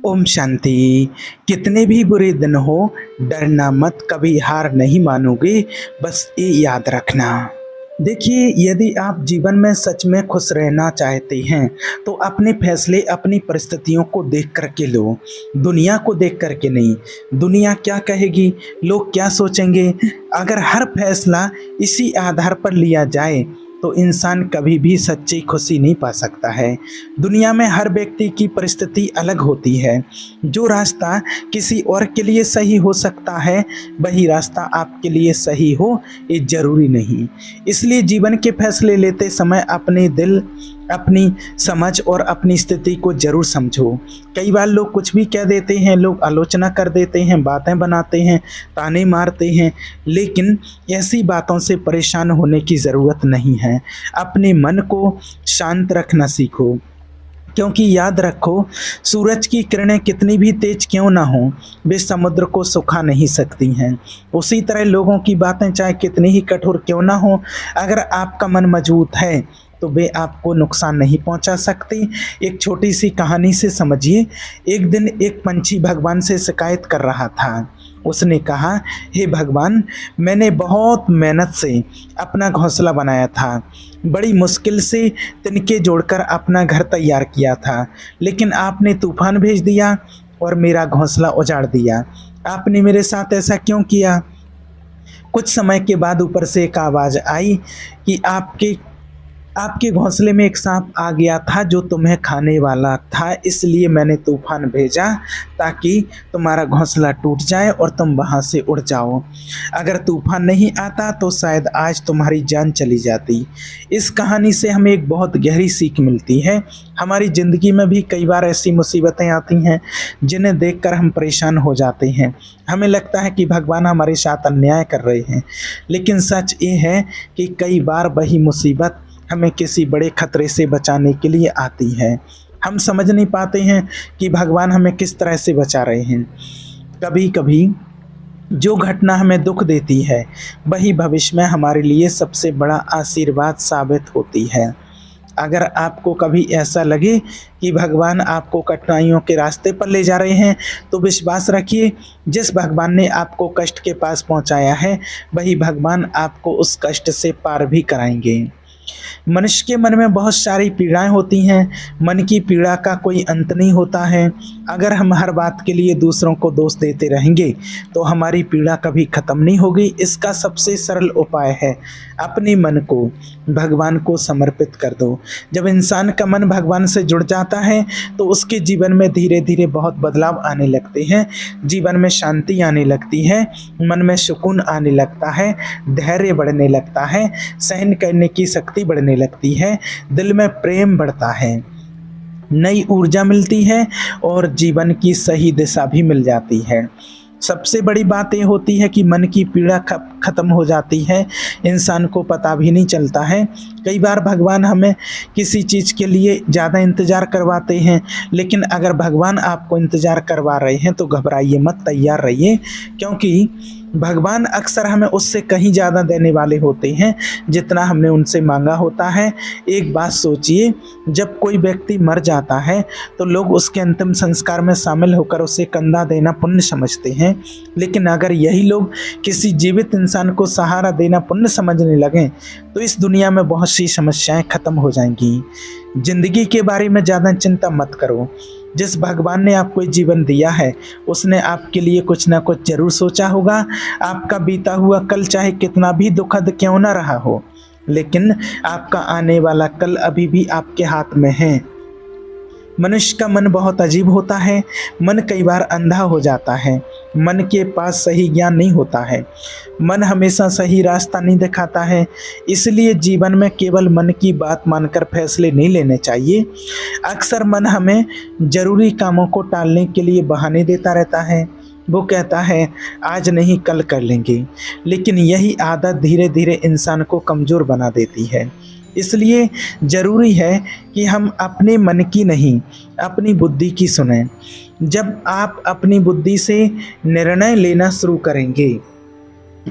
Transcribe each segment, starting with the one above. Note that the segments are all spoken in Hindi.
ओम शांति। कितने भी बुरे दिन हो, डरना मत, कभी हार नहीं मानोगे। बस ये याद रखना। देखिए, यदि आप जीवन में सच में खुश रहना चाहते हैं तो अपने फैसले अपनी परिस्थितियों को देख कर के लो, दुनिया को देख कर के नहीं। दुनिया क्या कहेगी, लोग क्या सोचेंगे, अगर हर फैसला इसी आधार पर लिया जाए तो इंसान कभी भी सच्ची खुशी नहीं पा सकता है। दुनिया में हर व्यक्ति की परिस्थिति अलग होती है। जो रास्ता किसी और के लिए सही हो सकता है, वही रास्ता आपके लिए सही हो ये जरूरी नहीं। इसलिए जीवन के फैसले लेते समय अपने दिल, अपनी समझ और अपनी स्थिति को जरूर समझो। कई बार लोग कुछ भी कह देते हैं, लोग आलोचना कर देते हैं, बातें बनाते हैं, ताने मारते हैं, लेकिन ऐसी बातों से परेशान होने की ज़रूरत नहीं है। अपने मन को शांत रखना सीखो, क्योंकि याद रखो, सूरज की किरणें कितनी भी तेज क्यों ना हो, वे समुद्र को सुखा नहीं सकती हैं। उसी तरह लोगों की बातें चाहे कितनी ही कठोर क्यों ना हो, अगर आपका मन मजबूत है तो वे आपको नुकसान नहीं पहुंचा सकती। एक छोटी सी कहानी से समझिए। एक दिन एक पंछी भगवान से शिकायत कर रहा था। उसने कहा, हे भगवान, मैंने बहुत मेहनत से अपना घोंसला बनाया था, बड़ी मुश्किल से तिनके जोड़कर अपना घर तैयार किया था, लेकिन आपने तूफान भेज दिया और मेरा घोंसला उजाड़ दिया। आपने मेरे साथ ऐसा क्यों किया? कुछ समय के बाद ऊपर से एक आवाज़ आई कि आपके घोंसले में एक सांप आ गया था जो तुम्हें खाने वाला था, इसलिए मैंने तूफान भेजा ताकि तुम्हारा घोंसला टूट जाए और तुम वहां से उड़ जाओ। अगर तूफान नहीं आता तो शायद आज तुम्हारी जान चली जाती। इस कहानी से हमें एक बहुत गहरी सीख मिलती है। हमारी ज़िंदगी में भी कई बार ऐसी मुसीबतें आती हैं जिन्हें देखकर हम परेशान हो जाते हैं। हमें लगता है कि भगवान हमारे साथ अन्याय कर रहे हैं, लेकिन सच ये है कि कई बार वही मुसीबत हमें किसी बड़े खतरे से बचाने के लिए आती है। हम समझ नहीं पाते हैं कि भगवान हमें किस तरह से बचा रहे हैं। कभी कभी जो घटना हमें दुख देती है, वही भविष्य में हमारे लिए सबसे बड़ा आशीर्वाद साबित होती है। अगर आपको कभी ऐसा लगे कि भगवान आपको कठिनाइयों के रास्ते पर ले जा रहे हैं, तो विश्वास रखिए, जिस भगवान ने आपको कष्ट के पास पहुंचाया है, वही भगवान आपको उस कष्ट से पार भी कराएंगे। मनुष्य के मन में बहुत सारी पीड़ाएं होती हैं। मन की पीड़ा का कोई अंत नहीं होता है। अगर हम हर बात के लिए दूसरों को दोष देते रहेंगे तो हमारी पीड़ा कभी ख़त्म नहीं होगी। इसका सबसे सरल उपाय है, अपने मन को भगवान को समर्पित कर दो। जब इंसान का मन भगवान से जुड़ जाता है तो उसके जीवन में धीरे धीरे बहुत बदलाव आने लगते हैं। जीवन में शांति आने लगती है, मन में सुकून आने लगता है, धैर्य बढ़ने लगता है, सहन करने की शक्ति बढ़ने लगती है, दिल में प्रेम बढ़ता है, नई ऊर्जा मिलती है और जीवन की सही दिशा भी मिल जाती है। सबसे बड़ी बात ये होती है कि मन की पीड़ा खत्म हो जाती है, इंसान को पता भी नहीं चलता है। कई बार भगवान हमें किसी चीज़ के लिए ज़्यादा इंतज़ार करवाते हैं, लेकिन अगर भगवान आपको इंतज़ार करवा रहे हैं तो घबराइए मत, तैयार रहिए, क्योंकि भगवान अक्सर हमें उससे कहीं ज़्यादा देने वाले होते हैं जितना हमने उनसे मांगा होता है। एक बात सोचिए, जब कोई व्यक्ति मर जाता है तो लोग उसके अंतिम संस्कार में शामिल होकर उसे कंधा देना पुण्य समझते हैं, लेकिन अगर यही लोग किसी जीवित इंसान को सहारा देना पुण्य समझने लगें तो इस दुनिया में बहुत सी समस्याएं खत्म हो जाएंगी। जिंदगी के बारे में ज़्यादा चिंता मत करो। जिस भगवान ने आपको जीवन दिया है उसने आपके लिए कुछ ना कुछ जरूर सोचा होगा। आपका बीता हुआ कल चाहे कितना भी दुखद क्यों ना रहा हो, लेकिन आपका आने वाला कल अभी भी आपके हाथ में है। मनुष्य का मन बहुत अजीब होता है। मन कई बार अंधा हो जाता है। मन के पास सही ज्ञान नहीं होता है। मन हमेशा सही रास्ता नहीं दिखाता है। इसलिए जीवन में केवल मन की बात मानकर फैसले नहीं लेने चाहिए। अक्सर मन हमें जरूरी कामों को टालने के लिए बहाने देता रहता है। वो कहता है आज नहीं कल कर लेंगे, लेकिन यही आदत धीरे धीरे इंसान को कमज़ोर बना देती है। इसलिए ज़रूरी है कि हम अपने मन की नहीं, अपनी बुद्धि की सुनें। जब आप अपनी बुद्धि से निर्णय लेना शुरू करेंगे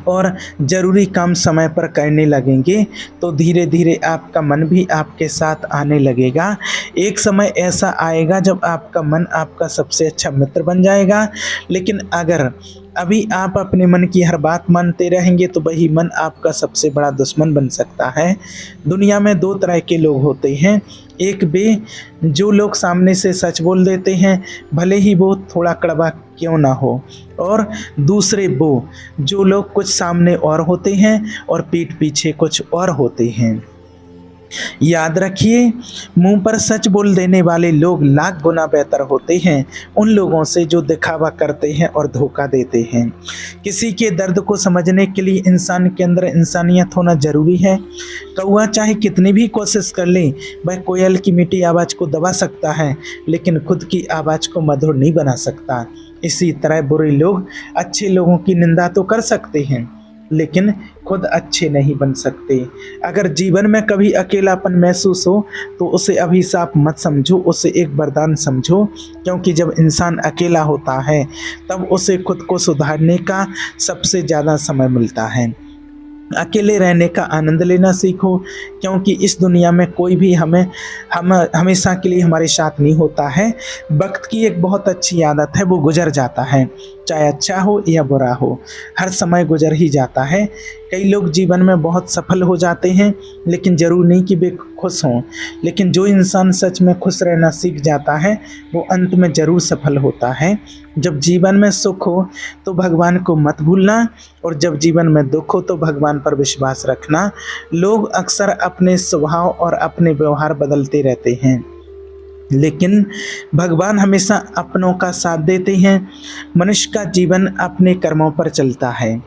और ज़रूरी काम समय पर करने लगेंगे तो धीरे धीरे आपका मन भी आपके साथ आने लगेगा। एक समय ऐसा आएगा जब आपका मन आपका सबसे अच्छा मित्र बन जाएगा। लेकिन अगर अभी आप अपने मन की हर बात मानते रहेंगे तो वही मन आपका सबसे बड़ा दुश्मन बन सकता है। दुनिया में दो तरह के लोग होते हैं, एक वे जो लोग सामने से सच बोल देते हैं भले ही वो थोड़ा कड़वा क्यों ना हो, और दूसरे वो जो लोग कुछ सामने और होते हैं और पीठ पीछे कुछ और होते हैं। याद रखिए, मुंह पर सच बोल देने वाले लोग लाख गुना बेहतर होते हैं उन लोगों से जो दिखावा करते हैं और धोखा देते हैं। किसी के दर्द को समझने के लिए इंसान के अंदर इंसानियत होना जरूरी है। कौवा चाहे कितनी भी कोशिश कर ले, वह कोयल की मीठी आवाज़ को दबा सकता है लेकिन खुद की आवाज़ को मधुर नहीं बना सकता। इसी तरह बुरे लोग अच्छे लोगों की निंदा तो कर सकते हैं लेकिन खुद अच्छे नहीं बन सकते। अगर जीवन में कभी अकेलापन महसूस हो तो उसे अभिशाप मत समझो, उसे एक वरदान समझो, क्योंकि जब इंसान अकेला होता है तब उसे खुद को सुधारने का सबसे ज़्यादा समय मिलता है। अकेले रहने का आनंद लेना सीखो, क्योंकि इस दुनिया में कोई भी हम हमेशा के लिए हमारे साथ नहीं होता है। वक्त की एक बहुत अच्छी आदत है, वो गुजर जाता है, चाहे अच्छा हो या बुरा हो, हर समय गुजर ही जाता है। कई लोग जीवन में बहुत सफल हो जाते हैं लेकिन ज़रूर नहीं कि वे खुश हों, लेकिन जो इंसान सच में खुश रहना सीख जाता है वो अंत में ज़रूर सफल होता है। जब जीवन में सुख हो तो भगवान को मत भूलना, और जब जीवन में दुख हो तो भगवान पर विश्वास रखना। लोग अक्सर अपने स्वभाव और अपने व्यवहार बदलते रहते हैं लेकिन भगवान हमेशा अपनों का साथ देते हैं। मनुष्य का जीवन अपने कर्मों पर चलता है,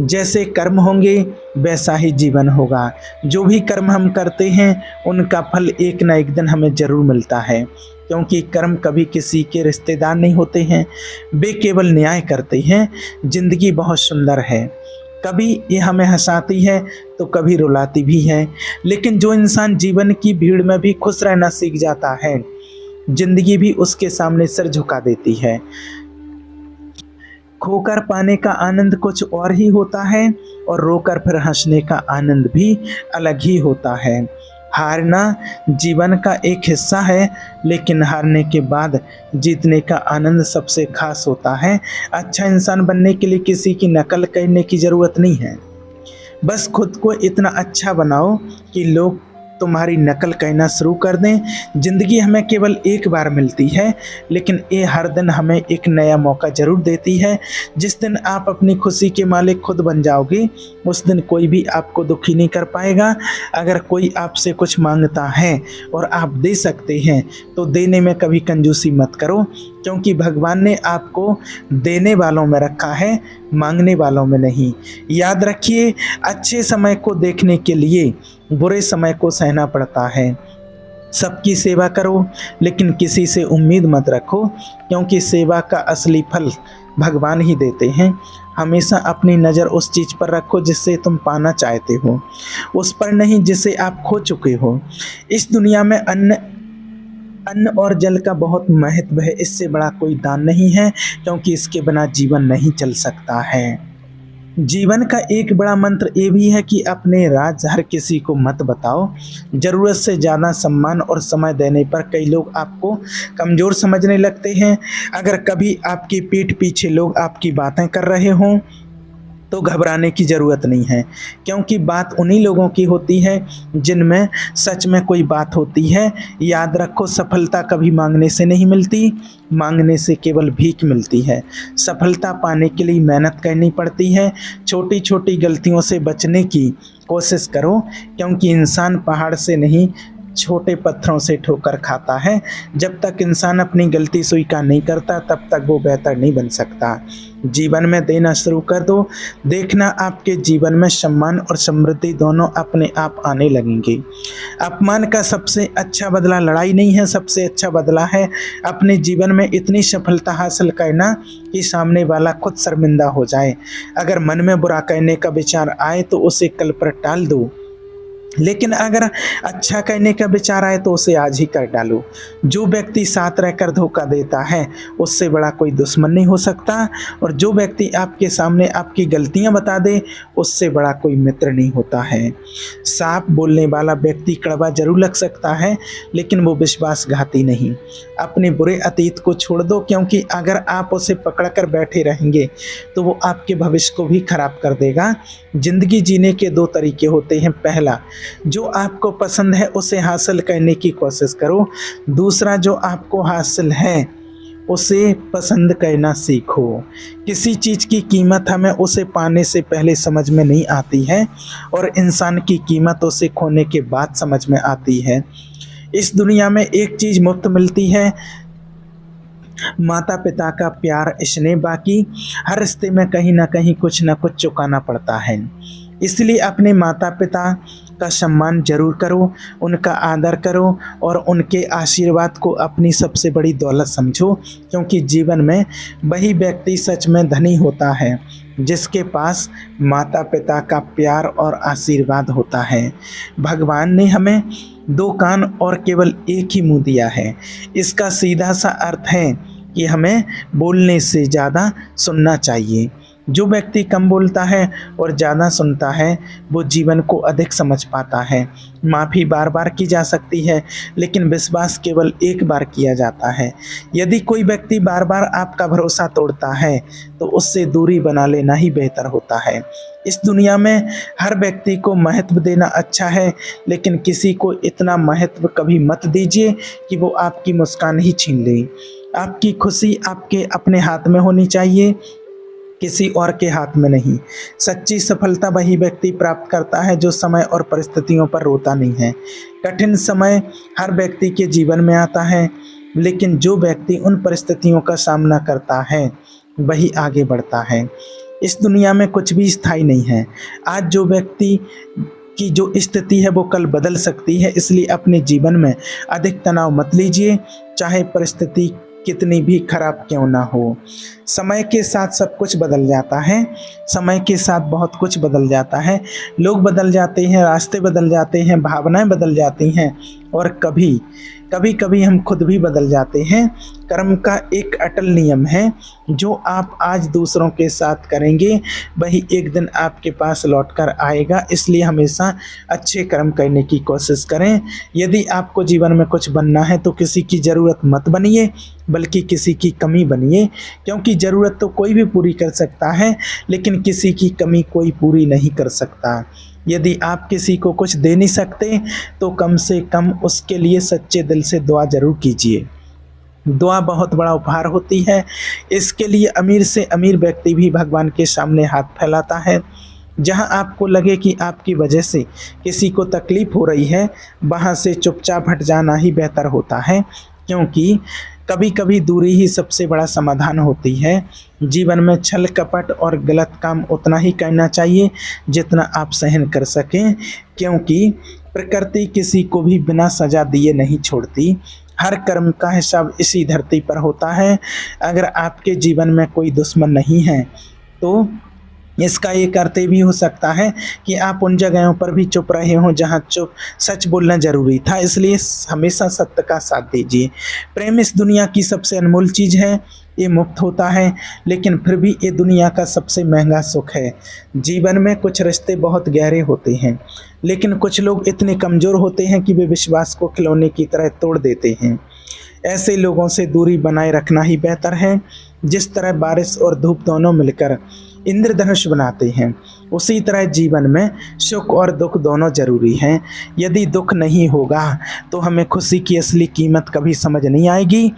जैसे कर्म होंगे वैसा ही जीवन होगा। जो भी कर्म हम करते हैं उनका फल एक न एक दिन हमें ज़रूर मिलता है, क्योंकि कर्म कभी किसी के रिश्तेदार नहीं होते हैं, वे केवल न्याय करते हैं। जिंदगी बहुत सुंदर है, कभी ये हमें हंसाती है तो कभी रुलाती भी है, लेकिन जो इंसान जीवन की भीड़ में भी खुश रहना सीख जाता है जिंदगी भी उसके सामने सिर झुका देती है। खोकर पाने का आनंद कुछ और ही होता है और रोकर फिर हंसने का आनंद भी अलग ही होता है। हारना जीवन का एक हिस्सा है, लेकिन हारने के बाद जीतने का आनंद सबसे खास होता है। अच्छा इंसान बनने के लिए किसी की नकल करने की ज़रूरत नहीं है, बस खुद को इतना अच्छा बनाओ कि लोग तुम्हारी नकल कहना शुरू कर दें। ज़िंदगी हमें केवल एक बार मिलती है, लेकिन ये हर दिन हमें एक नया मौका ज़रूर देती है। जिस दिन आप अपनी खुशी के मालिक खुद बन जाओगे उस दिन कोई भी आपको दुखी नहीं कर पाएगा। अगर कोई आपसे कुछ मांगता है और आप दे सकते हैं तो देने में कभी कंजूसी मत करो, क्योंकि भगवान ने आपको देने वालों में रखा है, मांगने वालों में नहीं। याद रखिए, अच्छे समय को देखने के लिए बुरे समय को सहना पड़ता है। सबकी सेवा करो लेकिन किसी से उम्मीद मत रखो, क्योंकि सेवा का असली फल भगवान ही देते हैं। हमेशा अपनी नज़र उस चीज़ पर रखो जिससे तुम पाना चाहते हो, उस पर नहीं जिसे आप खो चुके हो। इस दुनिया में अन्न और जल का बहुत महत्व है, इससे बड़ा कोई दान नहीं है, क्योंकि इसके बिना जीवन नहीं चल सकता है। जीवन का एक बड़ा मंत्र ये भी है कि अपने राज हर किसी को मत बताओ। ज़रूरत से ज़्यादा सम्मान और समय देने पर कई लोग आपको कमज़ोर समझने लगते हैं। अगर कभी आपकी पीठ पीछे लोग आपकी बातें कर रहे हों तो घबराने की ज़रूरत नहीं है, क्योंकि बात उन्हीं लोगों की होती है जिनमें सच में कोई बात होती है। याद रखो, सफलता कभी मांगने से नहीं मिलती, मांगने से केवल भीख मिलती है। सफलता पाने के लिए मेहनत करनी पड़ती है। छोटी छोटी गलतियों से बचने की कोशिश करो, क्योंकि इंसान पहाड़ से नहीं छोटे पत्थरों से ठोकर खाता है। जब तक इंसान अपनी गलती स्वीकार नहीं करता तब तक वो बेहतर नहीं बन सकता। जीवन में देना शुरू कर दो, देखना आपके जीवन में सम्मान और समृद्धि दोनों अपने आप आने लगेंगे। अपमान का सबसे अच्छा बदला लड़ाई नहीं है, सबसे अच्छा बदला है अपने जीवन में इतनी सफलता हासिल करना कि सामने वाला खुद शर्मिंदा हो जाए। अगर मन में बुरा कहने का विचार आए तो उसे कल पर टाल दो, लेकिन अगर अच्छा करने का विचार आए तो उसे आज ही कर डालो। जो व्यक्ति साथ रहकर धोखा देता है उससे बड़ा कोई दुश्मन नहीं हो सकता, और जो व्यक्ति आपके सामने आपकी गलतियां बता दे उससे बड़ा कोई मित्र नहीं होता है। साफ बोलने वाला व्यक्ति कड़वा जरूर लग सकता है लेकिन वो विश्वासघाती नहीं। अपने बुरे अतीत को छोड़ दो, क्योंकि अगर आप उसे पकड़ कर बैठे रहेंगे तो वो आपके भविष्य को भी खराब कर देगा। जिंदगी जीने के दो तरीके होते हैं। पहला, जो आपको पसंद है उसे हासिल करने की कोशिश करो। दूसरा, जो आपको हासिल है उसे पसंद करना सीखो। किसी चीज़ की कीमत हमें उसे पाने से पहले समझ में नहीं आती है, और इंसान की कीमत उसे खोने के बाद समझ में आती है। इस दुनिया में एक चीज़ मुफ्त मिलती है, माता पिता का प्यार, स्नेह। बाकी हर रिश्ते में कहीं ना कहीं कुछ ना कुछ चुकाना पड़ता है। इसलिए अपने माता पिता का सम्मान जरूर करो, उनका आदर करो और उनके आशीर्वाद को अपनी सबसे बड़ी दौलत समझो, क्योंकि जीवन में वही व्यक्ति सच में धनी होता है जिसके पास माता पिता का प्यार और आशीर्वाद होता है। भगवान ने हमें दो कान और केवल एक ही मुंह दिया है। इसका सीधा सा अर्थ है कि हमें बोलने से ज़्यादा सुनना चाहिए। जो व्यक्ति कम बोलता है और ज़्यादा सुनता है वो जीवन को अधिक समझ पाता है। माफ़ी बार बार की जा सकती है लेकिन विश्वास केवल एक बार किया जाता है। यदि कोई व्यक्ति बार बार आपका भरोसा तोड़ता है तो उससे दूरी बना लेना ही बेहतर होता है। इस दुनिया में हर व्यक्ति को महत्व देना अच्छा है, लेकिन किसी को इतना महत्व कभी मत दीजिए कि वो आपकी मुस्कान ही छीन ले। आपकी खुशी आपके अपने हाथ में होनी चाहिए, किसी और के हाथ में नहीं। सच्ची सफलता वही व्यक्ति प्राप्त करता है जो समय और परिस्थितियों पर रोता नहीं है। कठिन समय हर व्यक्ति के जीवन में आता है, लेकिन जो व्यक्ति उन परिस्थितियों का सामना करता है वही आगे बढ़ता है। इस दुनिया में कुछ भी स्थायी नहीं है। आज जो व्यक्ति की जो स्थिति है वो कल बदल सकती है, इसलिए अपने जीवन में अधिक तनाव मत लीजिए, चाहे परिस्थिति कितनी भी खराब क्यों ना हो। समय के साथ सब कुछ बदल जाता है, समय के साथ बहुत कुछ बदल जाता है। लोग बदल जाते हैं, रास्ते बदल जाते हैं, भावनाएं बदल जाती हैं, और कभी कभी हम खुद भी बदल जाते हैं। कर्म का एक अटल नियम है, जो आप आज दूसरों के साथ करेंगे वही एक दिन आपके पास लौट कर आएगा। इसलिए हमेशा अच्छे कर्म करने की कोशिश करें। यदि आपको जीवन में कुछ बनना है तो किसी की ज़रूरत मत बनिए, बल्कि किसी की कमी बनिए, क्योंकि ज़रूरत तो कोई भी पूरी कर सकता है लेकिन किसी की कमी कोई पूरी नहीं कर सकता। यदि आप किसी को कुछ दे नहीं सकते तो कम से कम उसके लिए सच्चे दिल से दुआ जरूर कीजिए। दुआ बहुत बड़ा उपहार होती है। इसके लिए अमीर से अमीर व्यक्ति भी भगवान के सामने हाथ फैलाता है। जहां आपको लगे कि आपकी वजह से किसी को तकलीफ हो रही है, वहां से चुपचाप हट जाना ही बेहतर होता है, क्योंकि कभी कभी दूरी ही सबसे बड़ा समाधान होती है। जीवन में छल कपट और गलत काम उतना ही करना चाहिए जितना आप सहन कर सकें, क्योंकि प्रकृति किसी को भी बिना सजा दिए नहीं छोड़ती। हर कर्म का हिसाब इसी धरती पर होता है। अगर आपके जीवन में कोई दुश्मन नहीं है तो इसका एक अर्थ भी हो सकता है कि आप उन जगहों पर भी चुप रहे हों जहां चुप सच बोलना जरूरी था। इसलिए हमेशा सत्य का साथ दीजिए। प्रेम इस दुनिया की सबसे अनमोल चीज़ है। ये मुफ्त होता है, लेकिन फिर भी ये दुनिया का सबसे महंगा सुख है। जीवन में कुछ रिश्ते बहुत गहरे होते हैं, लेकिन कुछ लोग इतने कमज़ोर होते हैं कि वे विश्वास को खिलौने की तरह तोड़ देते हैं। ऐसे लोगों से दूरी बनाए रखना ही बेहतर है। जिस तरह बारिश और धूप दोनों मिलकर इंद्रधनुष बनाते हैं, उसी तरह जीवन में सुख और दुख दोनों जरूरी हैं। यदि दुख नहीं होगा तो हमें खुशी की असली कीमत कभी समझ नहीं आएगी।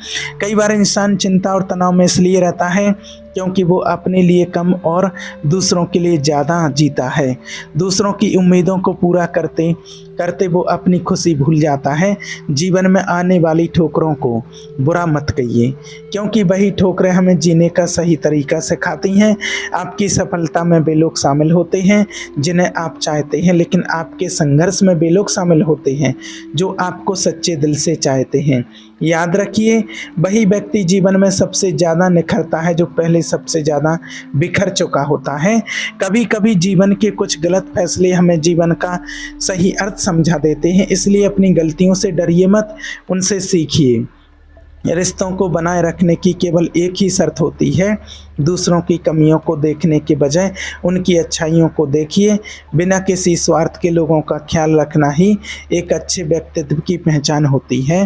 कई बार इंसान चिंता और तनाव में इसलिए रहता है क्योंकि वो अपने लिए कम और दूसरों के लिए ज़्यादा जीता है। दूसरों की उम्मीदों को पूरा करते करते वो अपनी खुशी भूल जाता है। जीवन में आने वाली ठोकरों को बुरा मत कहिए, क्योंकि वही ठोकरें हमें जीने का सही तरीका सिखाती हैं। आपकी सफलता में वे लोग शामिल होते हैं जिन्हें आप चाहते हैं, लेकिन आपके संघर्ष में वे लोग शामिल होते हैं जो आपको सच्चे दिल से चाहते हैं। याद रखिए, वही व्यक्ति जीवन में सबसे ज़्यादा निखरता है जो पहले सबसे ज़्यादा बिखर चुका होता है। कभी कभी जीवन के कुछ गलत फैसले हमें जीवन का सही अर्थ समझा देते हैं, इसलिए अपनी गलतियों से डरिए मत, उनसे सीखिए। रिश्तों को बनाए रखने की केवल एक ही शर्त होती है, दूसरों की कमियों को देखने के बजाय उनकी अच्छाइयों को देखिए। बिना किसी स्वार्थ के लोगों का ख्याल रखना ही एक अच्छे व्यक्तित्व की पहचान होती है।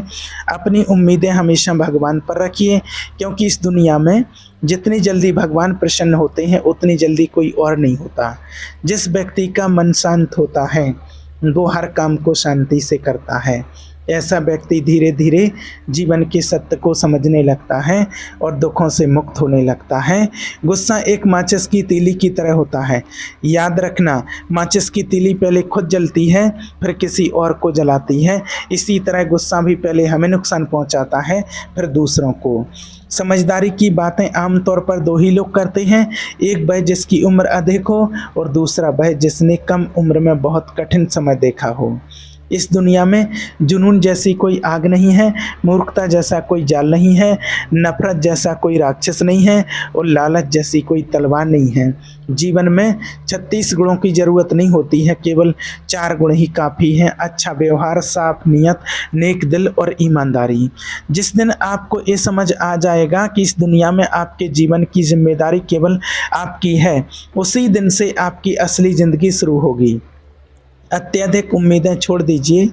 अपनी उम्मीदें हमेशा भगवान पर रखिए, क्योंकि इस दुनिया में जितनी जल्दी भगवान प्रसन्न होते हैं उतनी जल्दी कोई और नहीं होता। जिस व्यक्ति का मन शांत होता है वो हर काम को शांति से करता है। ऐसा व्यक्ति धीरे धीरे जीवन के सत्य को समझने लगता है और दुखों से मुक्त होने लगता है। गुस्सा एक माचिस की तीली की तरह होता है। याद रखना, माचिस की तीली पहले खुद जलती है फिर किसी और को जलाती है। इसी तरह गुस्सा भी पहले हमें नुकसान पहुंचाता है फिर दूसरों को। समझदारी की बातें आमतौर पर दो ही लोग करते हैं, एक वह जिसकी उम्र अधिक हो और दूसरा वह जिसने कम उम्र में बहुत कठिन समय देखा हो। इस दुनिया में जुनून जैसी कोई आग नहीं है, मूर्खता जैसा कोई जाल नहीं है, नफरत जैसा कोई राक्षस नहीं है और लालच जैसी कोई तलवार नहीं है। जीवन में 36 गुणों की ज़रूरत नहीं होती है, केवल 4 गुण ही काफ़ी हैं: अच्छा व्यवहार, साफ नीयत, नेक दिल और ईमानदारी। जिस दिन आपको ये समझ आ जाएगा कि इस दुनिया में आपके जीवन की जिम्मेदारी केवल आपकी है, उसी दिन से आपकी असली ज़िंदगी शुरू होगी। अत्यधिक उम्मीदें छोड़ दीजिए।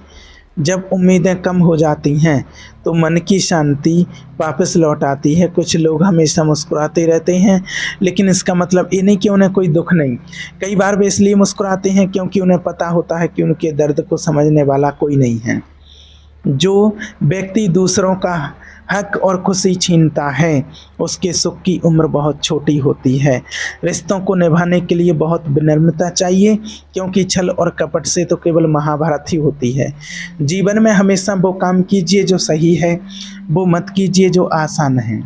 जब उम्मीदें कम हो जाती हैं तो मन की शांति वापस लौट आती है। कुछ लोग हमेशा मुस्कुराते रहते हैं, लेकिन इसका मतलब ये नहीं कि उन्हें कोई दुख नहीं। कई बार वे इसलिए मुस्कुराते हैं क्योंकि उन्हें पता होता है कि उनके दर्द को समझने वाला कोई नहीं है। जो व्यक्ति दूसरों का हक और खुशी छीनता है उसके सुख की उम्र बहुत छोटी होती है। रिश्तों को निभाने के लिए बहुत विनम्रता चाहिए, क्योंकि छल और कपट से तो केवल महाभारत ही होती है। जीवन में हमेशा वो काम कीजिए जो सही है, वो मत कीजिए जो आसान है।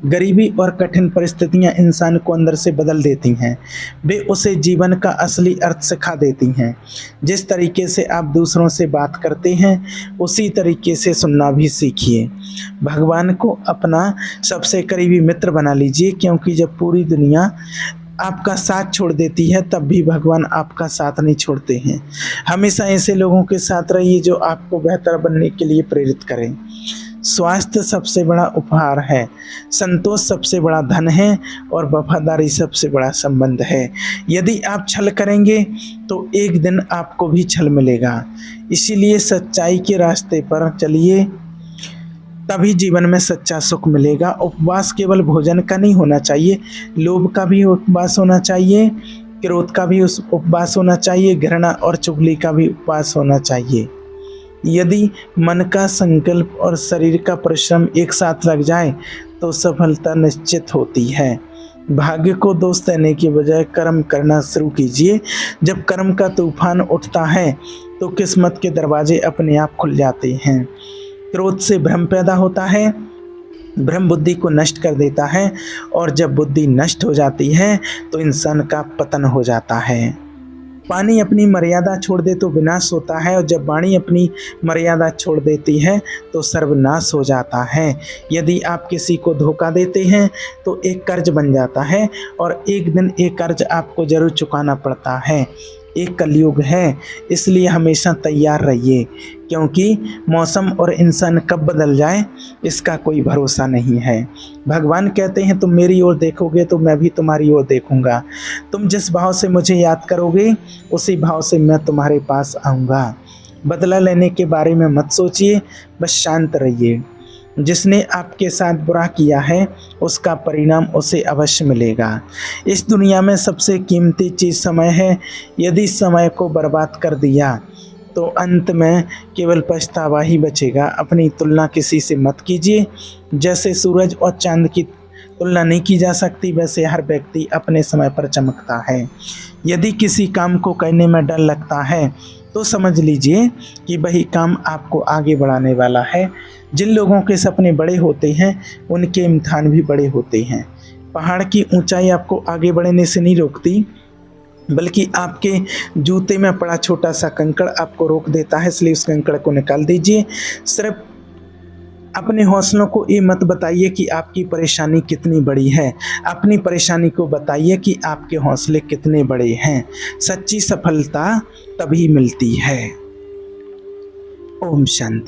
गरीबी और कठिन परिस्थितियां इंसान को अंदर से बदल देती हैं, वे उसे जीवन का असली अर्थ सिखा देती हैं। जिस तरीके से आप दूसरों से बात करते हैं उसी तरीके से सुनना भी सीखिए। भगवान को अपना सबसे करीबी मित्र बना लीजिए, क्योंकि जब पूरी दुनिया आपका साथ छोड़ देती है तब भी भगवान आपका साथ नहीं छोड़ते हैं। हमेशा ऐसे लोगों के साथ रहिए जो आपको बेहतर बनने के लिए प्रेरित करें। स्वास्थ्य सबसे बड़ा उपहार है, संतोष सबसे बड़ा धन है और वफादारी सबसे बड़ा संबंध है। यदि आप छल करेंगे तो एक दिन आपको भी छल मिलेगा। इसीलिए सच्चाई के रास्ते पर चलिए, तभी जीवन में सच्चा सुख मिलेगा। उपवास केवल भोजन का नहीं होना चाहिए, लोभ का भी उपवास होना चाहिए, क्रोध का भी उपवास होना चाहिए, घृणा और चुगली का भी उपवास होना चाहिए। यदि मन का संकल्प और शरीर का परिश्रम एक साथ लग जाए तो सफलता निश्चित होती है। भाग्य को दोष देने के बजाय कर्म करना शुरू कीजिए। जब कर्म का तूफान उठता है तो किस्मत के दरवाजे अपने आप खुल जाते हैं। क्रोध से भ्रम पैदा होता है, भ्रम बुद्धि को नष्ट कर देता है और जब बुद्धि नष्ट हो जाती है तो इंसान का पतन हो जाता है। पानी अपनी मर्यादा छोड़ दे तो विनाश होता है और जब वाणी अपनी मर्यादा छोड़ देती है तो सर्वनाश हो जाता है। यदि आप किसी को धोखा देते हैं तो एक कर्ज बन जाता है और एक दिन एक कर्ज आपको जरूर चुकाना पड़ता है। एक कलयुग है, इसलिए हमेशा तैयार रहिए, क्योंकि मौसम और इंसान कब बदल जाए इसका कोई भरोसा नहीं है। भगवान कहते हैं तुम मेरी ओर देखोगे तो मैं भी तुम्हारी ओर देखूंगा। तुम जिस भाव से मुझे याद करोगे उसी भाव से मैं तुम्हारे पास आऊँगा। बदला लेने के बारे में मत सोचिए, बस शांत रहिए। जिसने आपके साथ बुरा किया है उसका परिणाम उसे अवश्य मिलेगा। इस दुनिया में सबसे कीमती चीज़ समय है। यदि समय को बर्बाद कर दिया तो अंत में केवल पछतावा ही बचेगा। अपनी तुलना किसी से मत कीजिए। जैसे सूरज और चांद की तुलना नहीं की जा सकती, वैसे हर व्यक्ति अपने समय पर चमकता है। यदि किसी काम को करने में डर लगता है तो समझ लीजिए कि वही काम आपको आगे बढ़ाने वाला है। जिन लोगों के सपने बड़े होते हैं उनके इम्तिहान भी बड़े होते हैं। पहाड़ की ऊंचाई आपको आगे बढ़ने से नहीं रोकती, बल्कि आपके जूते में पड़ा छोटा सा कंकड़ आपको रोक देता है। इसलिए उस कंकड़ को निकाल दीजिए। सिर्फ अपने हौसलों को ये मत बताइए कि आपकी परेशानी कितनी बड़ी है, अपनी परेशानी को बताइए कि आपके हौसले कितने बड़े हैं। सच्ची सफलता तभी मिलती है। ओम शांति।